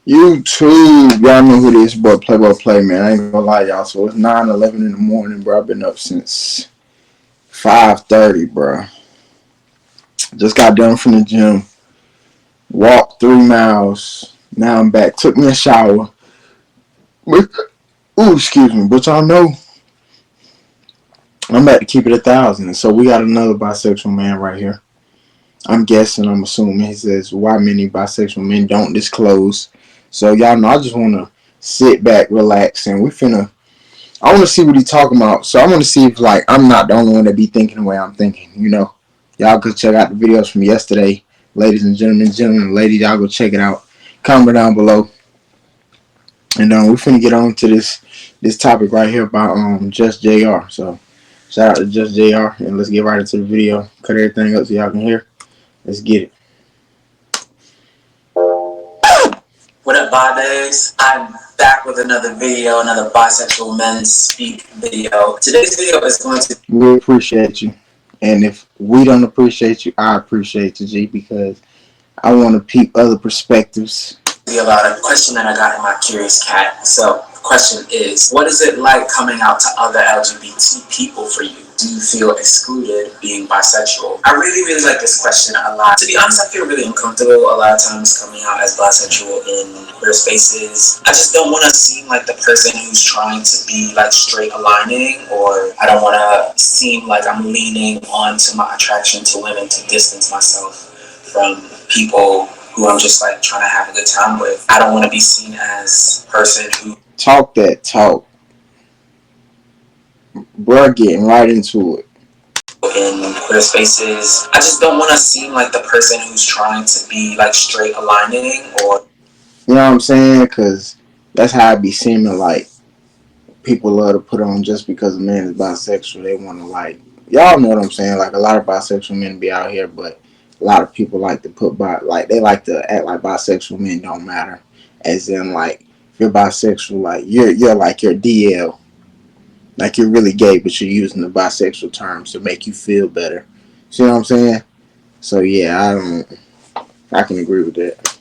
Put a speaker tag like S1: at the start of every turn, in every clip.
S1: YouTube, y'all know who this boy Play, man. I ain't gonna lie, y'all. So it's 9:11 in the morning, bro. I've been up since 5:30, bro. Just got done from the gym. Walked 3 miles. Now I'm back. Took me a shower. Ooh, excuse me. But y'all know I'm about to keep it 1,000. So we got another bisexual man right here. I'm guessing, I'm assuming he says why many bisexual men don't disclose. So y'all know I just want to sit back, relax, and I want to see what he's talking about. So I want to see if like I'm not the only one that be thinking the way I'm thinking. Y'all go check out the videos from yesterday, ladies and gentlemen, ladies. Y'all go check it out. Comment down below, and we finna get on to this topic right here about Just Jr. So shout out to Just Jr. and let's get right into the video. Cut everything up so y'all can hear. Let's get it.
S2: What up, Bibags? I'm back with another video, another Bisexual Men Speak video. Today's video is going to...
S1: We appreciate you. And if we don't appreciate you, I appreciate you, G, because I want to peep other perspectives.
S2: About a question that I got in my Curious Cat. So, the question is, what is it like coming out to other LGBT people for you? Do you feel excluded being bisexual? I really like this question a lot. To be honest, I feel really uncomfortable a lot of times coming out as bisexual in queer spaces. I just don't want to seem like the person who's trying to be like straight aligning, or I don't want to seem like I'm leaning onto my attraction to women to distance myself from people who I'm just like trying to have a good time with. I don't want to be seen as a person who...
S1: Talk that talk. Bruh, getting right into it.
S2: In queer spaces, I just don't want to seem like the person who's trying to be like straight aligning, or...
S1: You know what I'm saying? Because that's how it be seeming like people love to put on just because a man is bisexual. They want to like... Y'all know what I'm saying? Like a lot of bisexual men be out here, but a lot of people like to they like to act like bisexual men don't matter. As in, like, if you're bisexual, like, you're like your DL. Like, you're really gay, but you're using the bisexual terms to make you feel better. See what I'm saying? So, yeah, I can agree with that.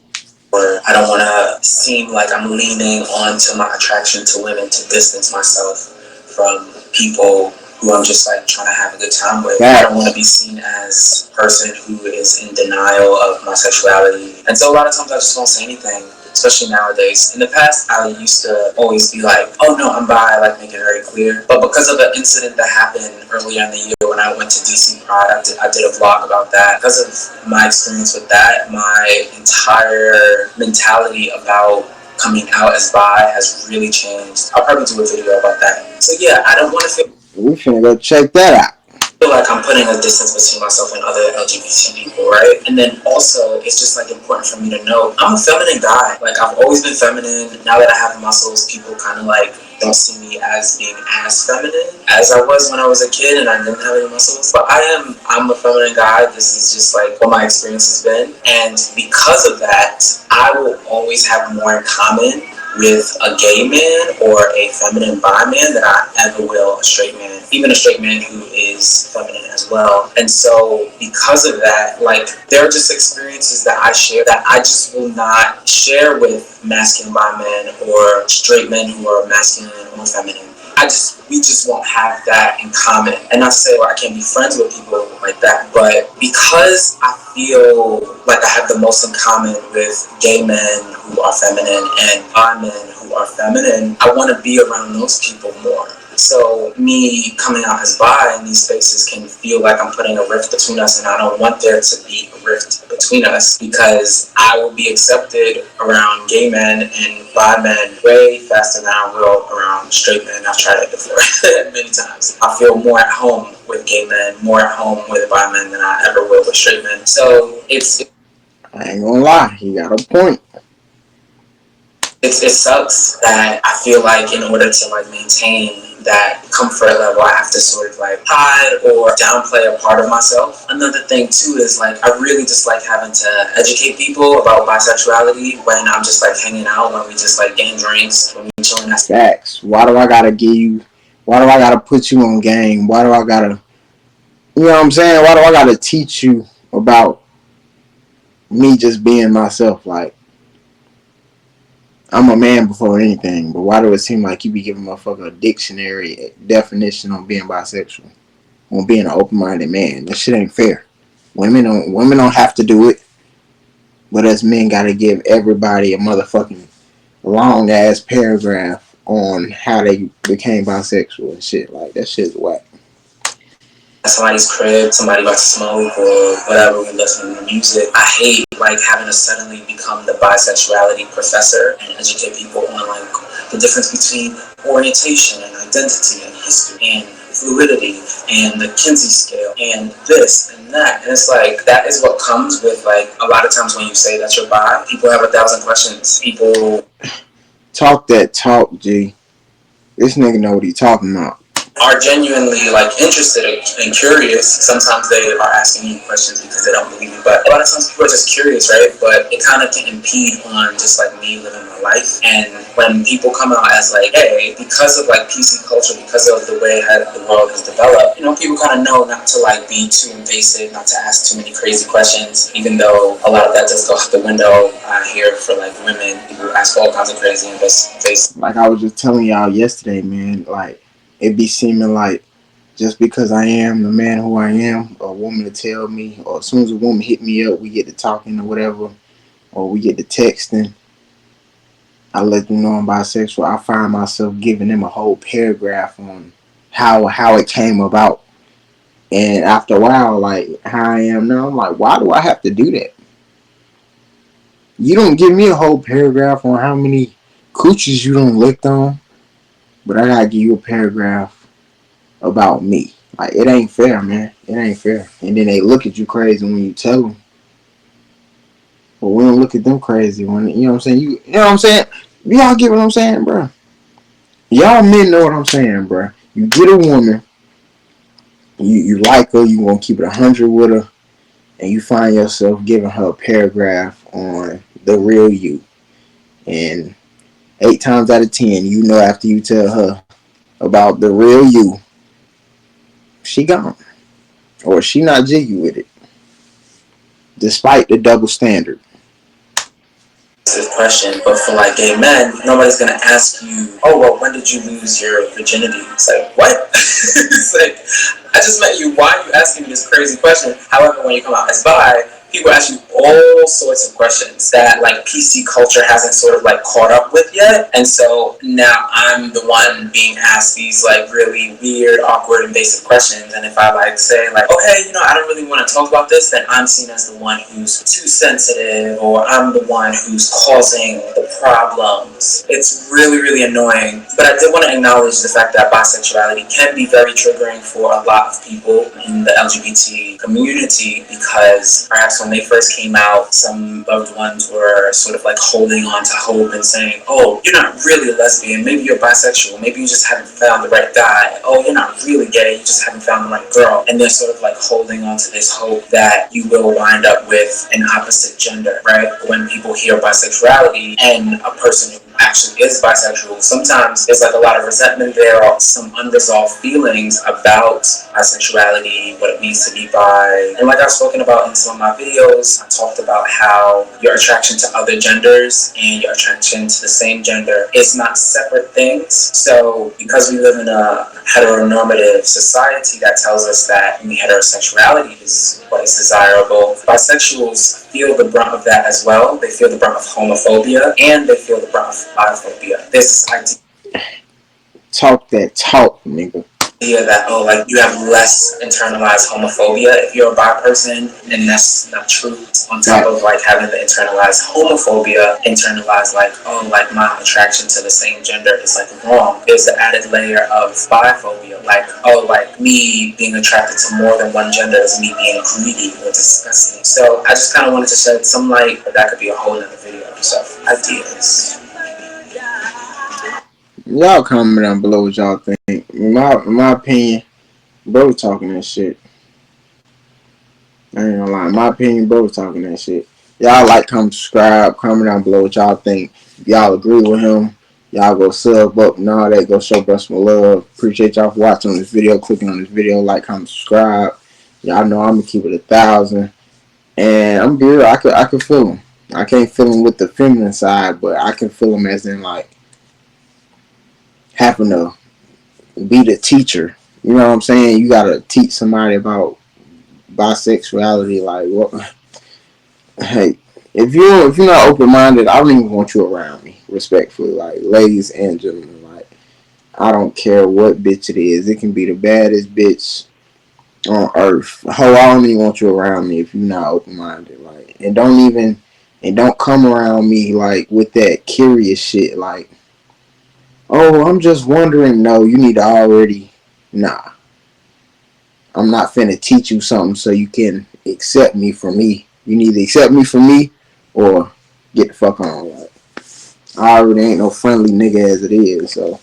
S2: Or I don't want to seem like I'm leaning onto my attraction to women to distance myself from people who I'm just like trying to have a good time with. I don't want to be seen as a person who is in denial of my sexuality. And so a lot of times I just won't say anything, especially nowadays. In the past, I used to always be like, oh no, I'm bi, like make it very clear. But because of an incident that happened earlier in the year when I went to DC Pride, I did a vlog about that. Because of my experience with that, my entire mentality about coming out as bi has really changed. I'll probably do a video about that. So yeah, I don't want to feel...
S1: We finna go check that out.
S2: Feel like I'm putting a distance between myself and other LGBT people, right? And then also, it's just like important for me to know I'm a feminine guy. Like, I've always been feminine. Now that I have muscles, people kind of like don't see me as being as feminine as I was when I was a kid and I didn't have any muscles. But I'm a feminine guy. This is just like what my experience has been. And because of that, I will always have more in common with a gay man or a feminine bi man than I ever will a straight man, even a straight man who is feminine as well. And so because of that, like, there are just experiences that I share that I just will not share with masculine bi men or straight men who are masculine or feminine. We just won't have that in common. And not to say I can't be friends with people like that, but because I feel like I have the most in common with gay men who are feminine and bi men who are feminine, I want to be around those people more. So me coming out as bi in these spaces can feel like I'm putting a rift between us, and I don't want there to be a rift between us, because I will be accepted around gay men and bi men way faster than I will around straight men. I've tried it before many times. I feel more at home with gay men, more at home with bi men than I ever will with straight men. So
S1: I ain't gonna lie, he got a point.
S2: It sucks that I feel like in order to like maintain that comfort level, I have to sort of like hide or downplay a part of myself. Another thing too is like I really just like having to educate people about bisexuality when I'm just like hanging out, when we just like getting drinks, when we chilling.
S1: Facts. Why do I gotta put you on game? Why do I gotta, you know what I'm saying? Why do I gotta teach you about me just being myself? Like, I'm a man before anything, but why do it seem like you be giving motherfucker a dictionary definition on being bisexual, on being an open-minded man? That shit ain't fair. Women don't have to do it, but us men gotta give everybody a motherfucking long ass paragraph on how they became bisexual and shit. Like that shit's whack.
S2: Somebody's crib, somebody about to smoke or whatever, we listening to music. I hate like having to suddenly become the bisexuality professor and educate people on like the difference between orientation and identity and history and fluidity and the Kinsey scale and this and that. And it's like that is what comes with like a lot of times when you say that you're bi, people have 1,000 questions. People
S1: talk that talk, G. This nigga know what he talking about.
S2: Are genuinely like interested and curious. Sometimes they are asking you questions because they don't believe you, but a lot of times people are just curious, right? But it kind of can impede on just like me living my life. And when people come out as like, hey, because of like PC culture, because of the way the world has developed, people kind of know not to like be too invasive, not to ask too many crazy questions, even though a lot of that does go out the window here for like women. People ask all kinds of crazy invasive.
S1: Like I was just telling y'all yesterday, man, like it be seeming like just because I am the man who I am, a woman to tell me, or as soon as a woman hit me up, we get to talking or whatever, or we get to texting, I let them know I'm bisexual. I find myself giving them a whole paragraph on how it came about. And after a while, like how I am now, I'm like, why do I have to do that? You don't give me a whole paragraph on how many coochies you don't licked on, but I gotta give you a paragraph about me. Like it ain't fair, man. It ain't fair. And then they look at you crazy when you tell them, but we don't look at them crazy when you know what I'm saying. You know what I'm saying. Y'all get what I'm saying, bro. Y'all men know what I'm saying, bro. You get a woman, you like her, you gonna keep it 100 with her, and you find yourself giving her a paragraph on the real you, and 8 times out of 10, you know after you tell her about the real you, she gone. Or she not jiggy with it. Despite the double standard.
S2: Question, but for like gay men, nobody's gonna ask you, oh well, when did you lose your virginity? It's like, what? It's like, I just met you, why are you asking me this crazy question? However, when you come out as bi, people ask you all sorts of questions that like PC culture hasn't sort of like caught up with yet. And so now I'm the one being asked these like really weird, awkward, invasive questions. And if I like say like, oh hey, I don't really want to talk about this, then I'm seen as the one who's too sensitive, or I'm the one who's causing the problems. It's really, really annoying. But I did want to acknowledge the fact that bisexuality can be very triggering for a lot of people in the LGBT community, because perhaps when they first came out, some loved ones were sort of like holding on to hope and saying, oh, you're not really a lesbian, maybe you're bisexual, maybe you just haven't found the right guy, oh, you're not really gay, you just haven't found the right girl. And they're sort of like holding on to this hope that you will wind up with an opposite gender, right? When people hear bisexuality and a person who actually is bisexual, sometimes there's like a lot of resentment there, or some unresolved feelings about bisexuality, what it means to be bi. And like I've spoken about in some of my videos, I talked about how your attraction to other genders and your attraction to the same gender is not separate things. So because we live in a heteronormative society that tells us that heterosexuality is what is desirable, bisexuals feel the brunt of that as well. They feel the brunt of homophobia, and they feel the brunt of biphobia. This idea
S1: Talk that talk, nigga.
S2: that, oh, like you have less internalized homophobia if you're a bi person, and that's not true. On top of like having the internalized homophobia, internalized like, oh, like my attraction to the same gender is like wrong. There's the added layer of biphobia, like, oh, like me being attracted to more than one gender is me being greedy or disgusting. So I just kind of wanted to shed some light, but that could be a whole other video episode. Ideas.
S1: Y'all comment down below what y'all think. In my opinion, bro talking that shit. I ain't gonna lie. In my opinion, bro talking that shit. Y'all like, comment, subscribe, comment down below what y'all think. If y'all agree with him, y'all go sub up and all that. Go show bro some love. Appreciate y'all for watching this video, clicking on this video, like, comment, subscribe. Y'all know I'm gonna keep it 1,000. And I'm good. I could feel him. I can't feel them with the feminine side, but I can feel them as in like having to be the teacher. You know what I'm saying? You gotta teach somebody about bisexuality. Like, what? Hey, if you're not open minded, I don't even want you around me. Respectfully, like ladies and gentlemen, like I don't care what bitch it is. It can be the baddest bitch on earth. Ho, I don't even want you around me if you're not open minded. Like, and don't come around me like with that curious shit. Like, oh, I'm just wondering. No, you need to already. Nah, I'm not finna teach you something so you can accept me for me. You need to accept me for me, or get the fuck on. Like, I already ain't no friendly nigga as it is. So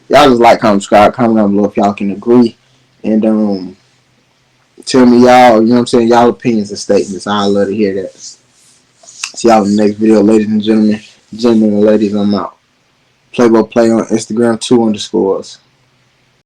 S1: y'all just like, comment, subscribe, comment down below if y'all can agree, and tell me y'all, you know what I'm saying, y'all opinions and statements. I love to hear that. See y'all in the next video, ladies and gentlemen. Gentlemen and ladies, I'm out. Playboy Play on Instagram, 2 underscores.